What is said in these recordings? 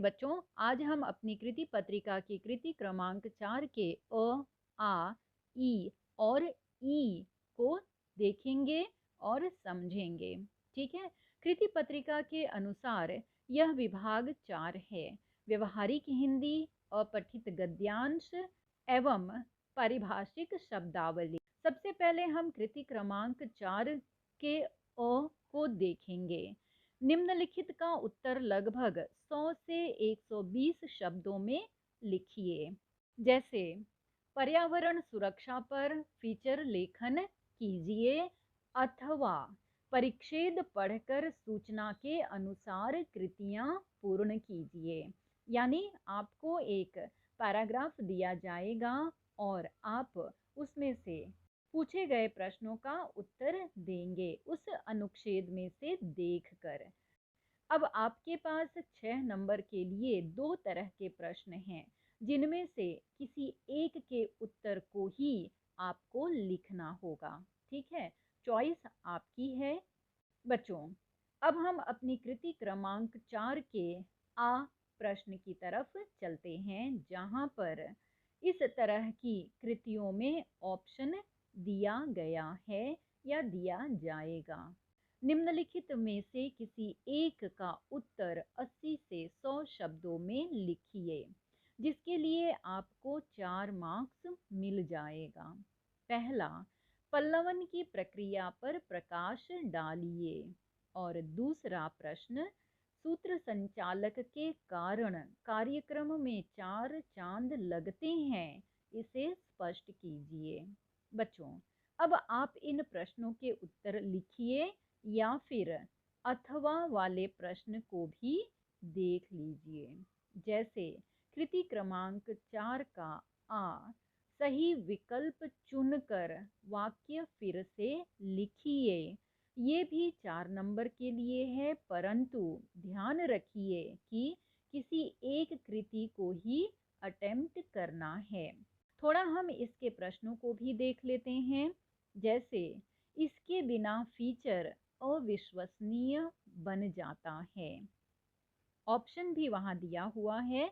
बच्चों, आज हम अपनी कृति पत्रिका की कृति क्रमांक 4 के अ, आ, ई और ई को देखेंगे और समझेंगे। ठीक है। कृति पत्रिका के अनुसार यह विभाग 4 है। व्यवहारिक हिंदी, अपठित गद्यांश एवं पारिभाषिक शब्दावली। सबसे पहले हम कृति क्रमांक 4 के अ को देखेंगे। निम्नलिखित का उत्तर लगभग 100 से 120 शब्दों में लिखिए। जैसे पर्यावरण सुरक्षा पर फीचर लेखन कीजिए अथवा परिच्छेद पढ़कर सूचना के अनुसार कृतियां पूर्ण कीजिए। यानी आपको एक पैराग्राफ दिया जाएगा और आप उसमें से पूछे गए प्रश्नों का उत्तर देंगे उस अनुच्छेद में से देखकर। अब आपके पास 6 नंबर के लिए 2 तरह के प्रश्न हैं, जिनमें से किसी एक के उत्तर को ही आपको लिखना होगा। ठीक है, चॉइस आपकी है। बच्चों, अब हम अपनी कृति क्रमांक 4 के आ प्रश्न की तरफ चलते हैं, जहां पर इस तरह की कृतियों में ऑप्शन दिया गया है या दिया जाएगा। निम्नलिखित में से किसी एक का उत्तर 80 से 100 शब्दों में लिखिए, जिसके लिए आपको 4 मार्क्स मिल जाएगा। पहला, पल्लवन की प्रक्रिया पर प्रकाश डालिए। और दूसरा प्रश्न, सूत्र संचालक के कारण कार्यक्रम में 4 चांद लगते हैं, इसे स्पष्ट कीजिए। बच्चों, अब आप इन प्रश्नों के उत्तर लिखिए या फिर अथवा वाले प्रश्न को भी देख लीजिए। जैसे कृति क्रमांक 4 का आ, सही विकल्प चुनकर वाक्य फिर से लिखिए। ये भी 4 नंबर के लिए है, परंतु ध्यान रखिए कि किसी एक कृति को ही अटेम्प्ट करना है। थोड़ा हम इसके प्रश्नों को भी देख लेते हैं। जैसे इसके बिना फीचर अविश्वसनीय बन जाता है। ऑप्शन भी वहां दिया हुआ है,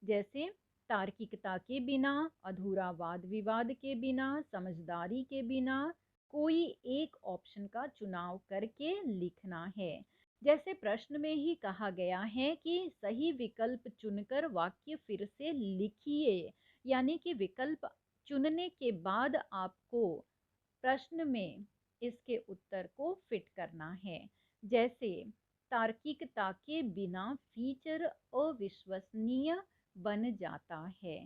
जैसे तार्किकता के बिना, अधूरा वाद विवाद के बिना, समझदारी के बिना। कोई एक ऑप्शन का चुनाव करके लिखना है। जैसे प्रश्न में ही कहा गया है कि सही विकल्प चुनकर वाक्य फिर से लिखिए, यानी कि विकल्प चुनने के बाद आपको प्रश्न में इसके उत्तर को फिट करना है। जैसे तार्किकता के बिना फीचर अविश्वसनीय बन जाता है।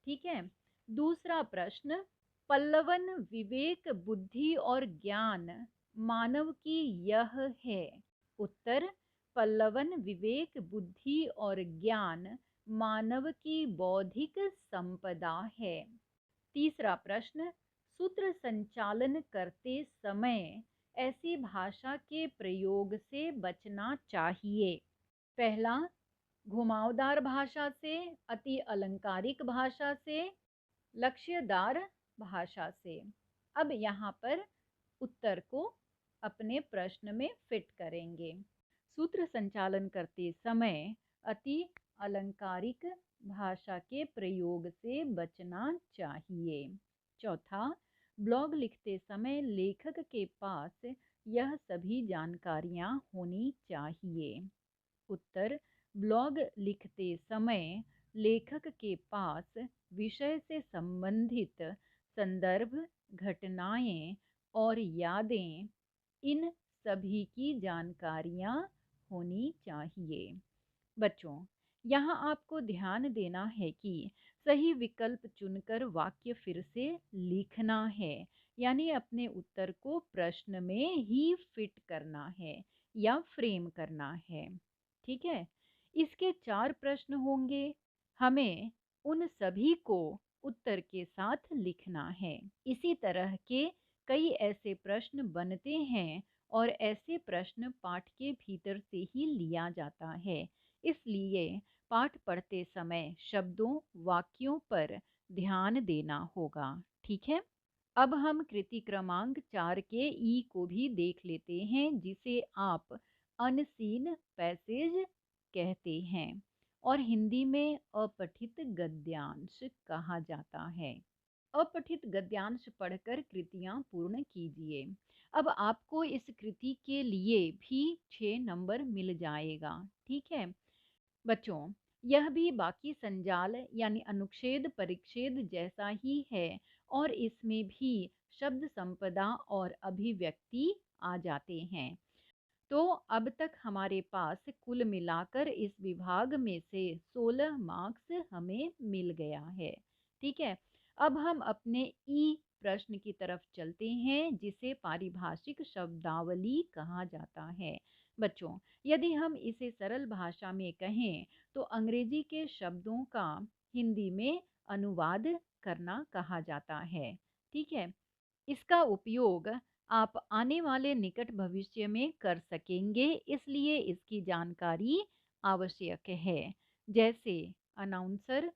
ठीक है। दूसरा प्रश्न, पल्लवन विवेक बुद्धि और ज्ञान मानव की यह है। उत्तर, पल्लवन विवेक बुद्धि और ज्ञान मानव की बौद्धिक संपदा है। तीसरा प्रश्न, सूत्र संचालन करते समय ऐसी भाषा के प्रयोग से बचना चाहिए। पहला, घुमावदार भाषा से, अति अलंकारिक भाषा से, लक्ष्यदार भाषा से। अब यहाँ पर उत्तर को अपने प्रश्न में फिट करेंगे। सूत्र संचालन करते समय अति अलंकारिक भाषा के प्रयोग से बचना चाहिए। चौथा, ब्लॉग लिखते समय लेखक के पास यह सभी जानकारियां होनी चाहिए। उत्तर, ब्लॉग लिखते समय लेखक के पास विषय से संबंधित संदर्भ, घटनाएं और यादें, इन सभी की जानकारियां होनी चाहिए। बच्चों, यहाँ आपको ध्यान देना है कि सही विकल्प चुनकर वाक्य फिर से लिखना है, यानी अपने उत्तर को प्रश्न में ही फिट करना है या फ्रेम करना है। ठीक है। इसके 4 प्रश्न होंगे, हमें उन सभी को उत्तर के साथ लिखना है। इसी तरह के कई ऐसे प्रश्न बनते हैं और ऐसे प्रश्न पाठ के भीतर से ही लिया जाता है। इसलिए पाठ पढ़ते समय शब्दों, वाक्यों पर ध्यान देना होगा। ठीक है। अब हम कृति क्रमांक 4 के ई को भी देख लेते हैं, जिसे आप अनसीन पैसेज कहते हैं। और हिंदी में अपठित गद्यांश कहा जाता है। अपठित गद्यांश पढ़कर कृतियां पूर्ण कीजिए। अब आपको इस कृति के लिए भी 6 नंबर मिल जाएगा। ठीक है बच्चों, यह भी बाकी संजाल यानी अनुच्छेद परिच्छेद जैसा ही है और इसमें भी शब्द संपदा और अभिव्यक्ति आ जाते हैं। तो अब तक हमारे पास कुल मिलाकर इस विभाग में से 16 मार्क्स हमें मिल गया है। ठीक है, अब हम अपने ई प्रश्न की तरफ चलते हैं जिसे पारिभाषिक शब्दावली कहा जाता है। बच्चों, यदि हम इसे सरल भाषा में कहें तो अंग्रेजी के शब्दों का हिंदी में अनुवाद करना कहा जाता है। ठीक है, इसका उपयोग आप आने वाले निकट भविष्य में कर सकेंगे, इसलिए इसकी जानकारी आवश्यक है। जैसे अनाउंसर,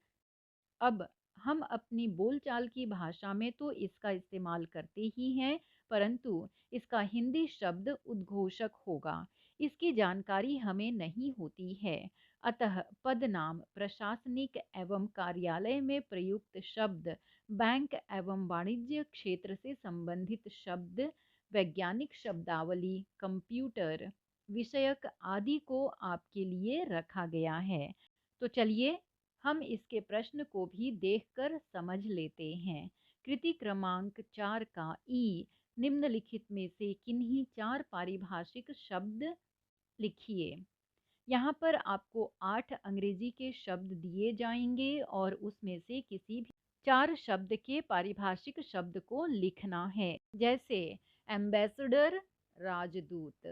अब हम अपनी बोलचाल की भाषा में तो इसका इस्तेमाल करते ही हैं, परंतु इसका हिंदी शब्द उद्घोषक होगा। इसकी जानकारी हमें नहीं होती है। अतः पदनाम प्रशासनिक एवं कार्यालय में प्रयुक्त शब्द, बैंक एवं वाणिज्य क्षेत्र से संबंधित शब्द, वैज्ञानिक शब्दावली, कंप्यूटर विषयक आदि को आपके लिए रखा गया है। तो चलिए हम इसके प्रश्न को भी देखकर समझ लेते हैं। कृति क्रमांक 4 का ई, निम्नलिखित में से किन्हीं 4 पारिभाषिक शब्द लिखिए। यहाँ पर आपको 8 अंग्रेजी के शब्द दिए जाएंगे और उसमें से किसी भी 4 शब्द के पारिभाषिक शब्द को लिखना है। जैसे एम्बेसडर राजदूत,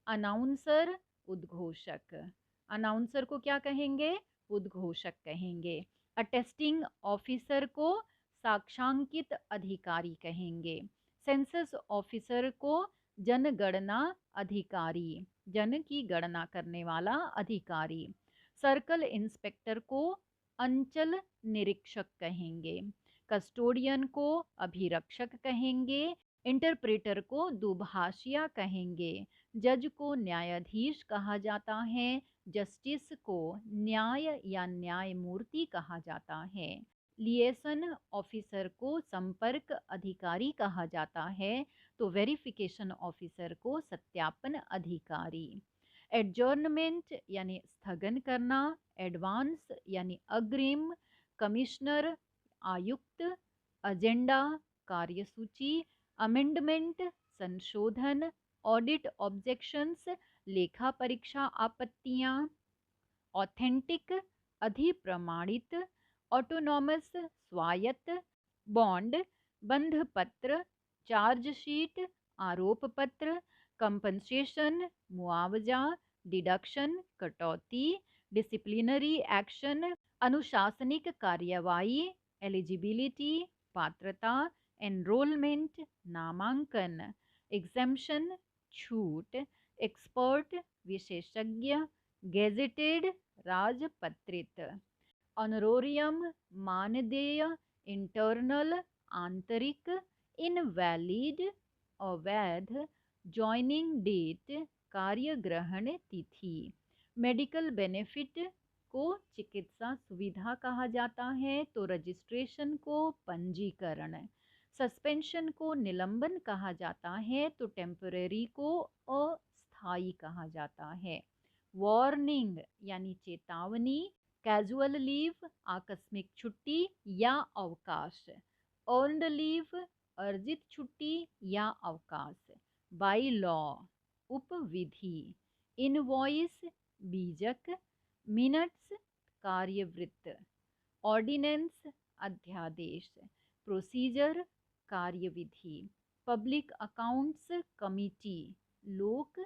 अनाउंसर उद्घोषक। अनाउंसर को क्या कहेंगे? उद्घोषक कहेंगे। अटेस्टिंग ऑफिसर को साक्षांकित अधिकारी कहेंगे। सेंसस ऑफिसर को जनगणना अधिकारी, जन की गणना करने वाला अधिकारी। सर्कल इंस्पेक्टर को अंचल निरीक्षक कहेंगे। कस्टोडियन को अभिरक्षक कहेंगे। इंटरप्रेटर को दुभाषिया कहेंगे। जज को न्यायाधीश कहा जाता है। जस्टिस को न्याय या न्यायमूर्ति कहा जाता है। लिएसन ऑफिसर को संपर्क अधिकारी कहा जाता है, तो वेरिफिकेशन ऑफिसर को सत्यापन अधिकारी। एडजॉर्नमेंट यानी स्थगन करना, एडवांस यानी अग्रिम, कमिश्नर आयुक्त, एजेंडा कार्यसूची, अमेंडमेंट संशोधन, ऑडिट ऑब्जेक्शंस लेखा परीक्षा आपत्तियां, ऑथेंटिक अधिप्रमाणित, ऑटोनॉमस स्वायत्त, बॉन्ड बंध पत्र, चार्जशीट आरोप पत्र, कंपनसेशन मुआवजा, डिडक्शन कटौती, डिसिप्लिनरी एक्शन अनुशासनिक कार्यवाही, एलिजिबिलिटी पात्रता, एनरोलमेंट नामांकन, एग्जेम्पशन छूट, एक्सपर्ट विशेषज्ञ, गेजेटेड राजपत्रित, ऑनरोरियम मानदेय, इंटरनल आंतरिक, इनवैलिड अवैध, ज्वाइनिंग डेट कार्यग्रहण तिथि। मेडिकल बेनिफिट को चिकित्सा सुविधा कहा जाता है, तो रजिस्ट्रेशन को पंजीकरण। सस्पेंशन को निलंबन कहा जाता है, तो टेम्परेरी को अस्थायी कहा जाता है। वार्निंग यानी चेतावनी, कैजुअल लीव आकस्मिक छुट्टी या अवकाश, अर्न्ड लीव अर्जित छुट्टी या अवकाश, बाई लॉ उपविधि, इनवॉइस बीजक, मिनट्स कार्यवृत्त, ऑर्डिनेंस अध्यादेश, प्रोसीजर कार्यविधि, पब्लिक अकाउंट्स कमिटी लोक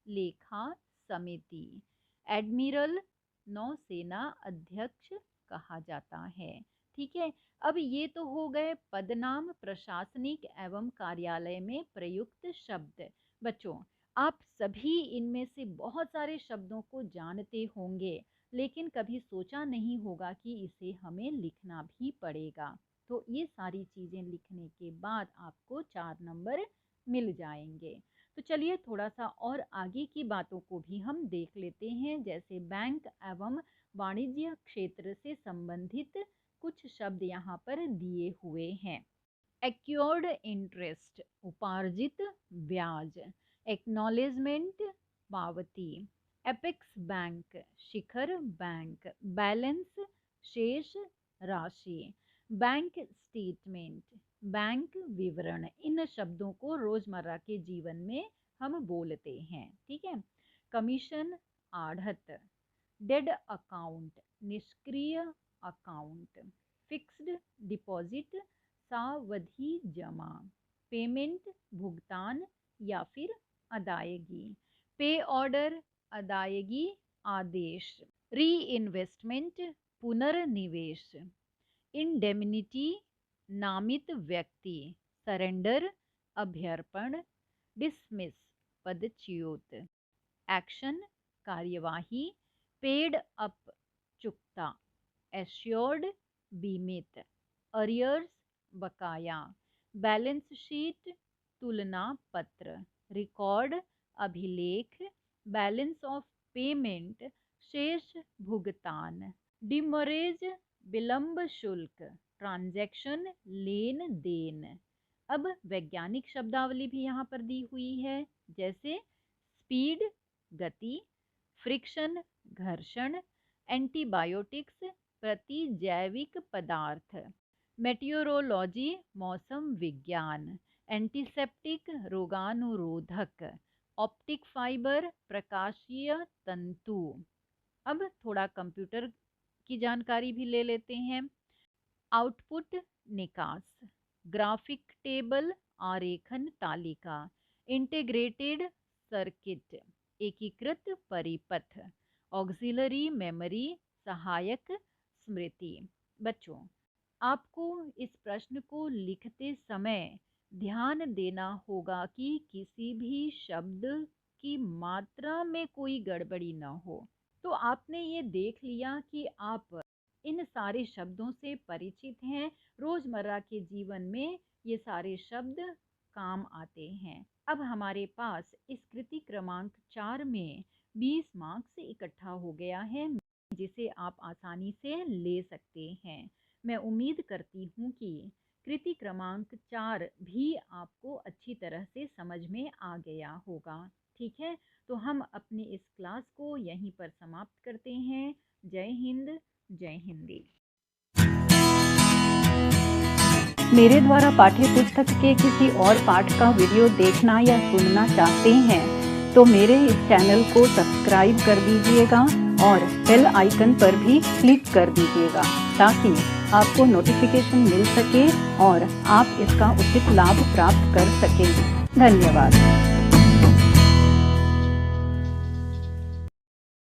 लेखा समिति, एडमिरल नौसेना अध्यक्ष कहा जाता है। ठीक है, अब ये तो हो गए पदनाम प्रशासनिक एवं कार्यालय में प्रयुक्त शब्द। बच्चों, आप सभी इनमें से बहुत सारे शब्दों को जानते होंगे, लेकिन कभी सोचा नहीं होगा कि इसे हमें लिखना भी पड़ेगा। तो ये सारी चीज़ें लिखने के बाद आपको 4 नंबर मिल जाएंगे। तो चलिए थोड़ा सा और आगे की बातों को भी हम देख लेते हैं। जैसे बैंक एवं वाणिज्य क्षेत्र से संबंधित कुछ शब्द यहाँ पर दिए हुए हैं। एक्योर्ड इंटरेस्ट उपार्जित ब्याज, एक्नॉलेजमेंट पावती, एपेक्स बैंक शिखर बैंक, बैलेंस शेष राशि, बैंक स्टेटमेंट बैंक विवरण। इन शब्दों को रोजमर्रा के जीवन में हम बोलते हैं, ठीक है। कमीशन आढ़त, डेड अकाउंट निष्क्रिय अकाउंट, फिक्स्ड डिपॉजिट सावधि जमा, पेमेंट भुगतान या फिर अदायगी, पे ऑर्डर अदायगी आदेश, री इन्वेस्टमेंट पुनर्निवेश, इंडेमनिटी नामित व्यक्ति, सरेंडर अभ्यर्पण, डिसमिस पदच्युत, एक्शन कार्यवाही, पेड अप चुकता, एश्योर्ड बीमित, अरियर्स बकाया, बैलेंस शीट तुलना पत्र, रिकॉर्ड अभिलेख, बैलेंस ऑफ पेमेंट शेष भुगतान, डिमोरेज विलंब शुल्क, ट्रांजैक्शन लेन देन। अब वैज्ञानिक शब्दावली भी यहाँ पर दी हुई है, जैसे स्पीड गति, फ्रिक्शन घर्षण, एंटीबायोटिक्स प्रतिजैविक पदार्थ, मेटियोरोलॉजी मौसम विज्ञान, एंटीसेप्टिक रोगानुरोधक, ऑप्टिक फाइबर प्रकाशीय तंतु। अब थोड़ा कंप्यूटर की जानकारी भी ले लेते हैं। आउटपुट निकास, ग्राफिक टेबल आरेखन तालिका, इंटीग्रेटेड सर्किट एकीकृत परिपथ, ऑक्सिलरी मेमोरी सहायक स्मृति। बच्चों, आपको इस प्रश्न को लिखते समय ध्यान देना होगा कि किसी भी शब्द की मात्रा में कोई गड़बड़ी न हो। तो आपने ये देख लिया कि आप इन सारे शब्दों से परिचित हैं, रोजमर्रा के जीवन में ये सारे शब्द काम आते हैं। अब हमारे पास इस कृति क्रमांक 4 में 20 मार्क्स इकट्ठा हो गया है, जिसे आप आसानी से ले सकते हैं। मैं उम्मीद करती हूँ कि कृति क्रमांक 4 भी आपको अच्छी तरह से समझ में आ गया होगा, ठीक है। तो हम अपनी इस क्लास को यहीं पर समाप्त करते हैं। जय हिंद, जय हिंदी। मेरे द्वारा पाठ्य पुस्तक के किसी और पाठ का वीडियो देखना या सुनना चाहते हैं तो मेरे इस चैनल को सब्सक्राइब कर दीजिएगा और बेल आइकन पर भी क्लिक कर दीजिएगा ताकि आपको नोटिफिकेशन मिल सके और आप इसका उचित लाभ प्राप्त कर सकें। धन्यवाद।